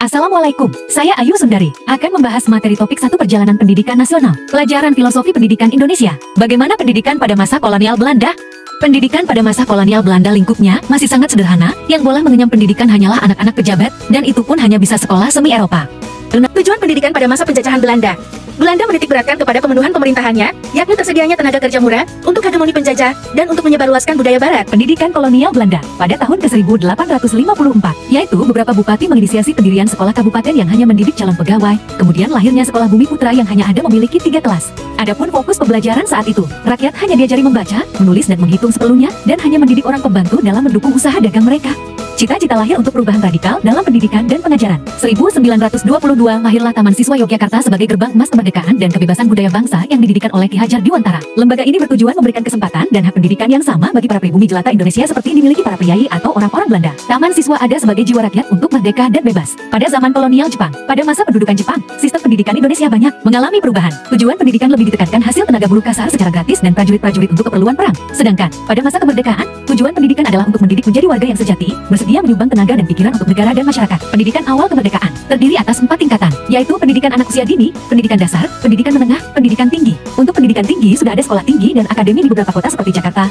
Assalamualaikum, saya Ayu Sundari, akan membahas materi topik 1 Perjalanan Pendidikan Nasional, Pelajaran Filosofi Pendidikan Indonesia. Bagaimana pendidikan pada masa kolonial Belanda? Pendidikan pada masa kolonial Belanda lingkupnya masih sangat sederhana, yang boleh mengenyam pendidikan hanyalah anak-anak pejabat, dan itu pun hanya bisa sekolah semi Eropa. Tujuan pendidikan pada masa penjajahan Belanda. Belanda menitik beratkan kepada pemenuhan pemerintahannya, yakni tersedianya tenaga kerja murah untuk hegemoni penjajah dan untuk menyebarluaskan budaya barat. Pendidikan kolonial Belanda pada tahun ke-1854, yaitu beberapa bupati menginisiasi pendirian sekolah kabupaten yang hanya mendidik calon pegawai, kemudian lahirnya sekolah Bumi Putra yang hanya ada memiliki 3 kelas. Adapun fokus pembelajaran saat itu, rakyat hanya diajari membaca, menulis dan menghitung sepenuhnya, dan hanya mendidik orang pembantu dalam mendukung usaha dagang mereka. Cita-cita lahir untuk perubahan radikal dalam pendidikan dan pengajaran. 1922 lahirlah Taman Siswa Yogyakarta sebagai gerbang emas kemerdekaan dan kebebasan budaya bangsa yang didirikan oleh Ki Hajar Dewantara. Lembaga ini bertujuan memberikan kesempatan dan hak pendidikan yang sama bagi para pribumi jelata Indonesia seperti dimiliki para priai atau orang-orang Belanda. Taman Siswa ada sebagai jiwa rakyat untuk merdeka dan bebas. Pada zaman kolonial Jepang, pada masa pendudukan Jepang, sistem pendidikan Indonesia banyak mengalami perubahan. Tujuan pendidikan lebih ditekankan hasil tenaga buruh kasar secara gratis dan prajurit-prajurit untuk keperluan perang. Sedangkan, pada masa kemerdekaan, tujuan pendidikan adalah untuk mendidik menjadi warga yang sejati, bersedia menyumbang tenaga dan pikiran untuk negara dan masyarakat. Pendidikan awal kemerdekaan terdiri atas 4 tingkatan, yaitu pendidikan anak usia dini, pendidikan dasar, pendidikan menengah, pendidikan tinggi. Untuk pendidikan tinggi sudah ada sekolah tinggi dan akademi di beberapa kota seperti Jakarta,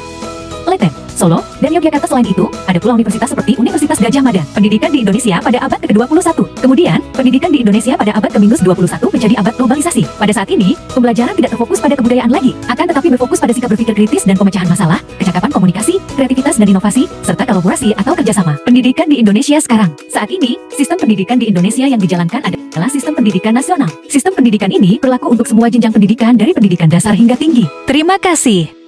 Leten, Solo, dan Yogyakarta. Selain itu, ada pula universitas seperti Universitas Gadjah Mada. Pendidikan di Indonesia pada abad ke-21. Kemudian, pendidikan di Indonesia pada abad ke-21 menjadi abad globalisasi. Pada saat ini, pembelajaran tidak terfokus pada kebudayaan lagi, akan tetapi berfokus pada sikap berpikir kritis dan pemecahan masalah, kecakapan komunikasi, kreativitas dan inovasi, serta kolaborasi atau kerjasama. Pendidikan di Indonesia sekarang. Saat ini, sistem pendidikan di Indonesia yang dijalankan adalah sistem pendidikan nasional. Sistem pendidikan ini berlaku untuk semua jenjang pendidikan dari pendidikan dasar hingga tinggi. Terima kasih.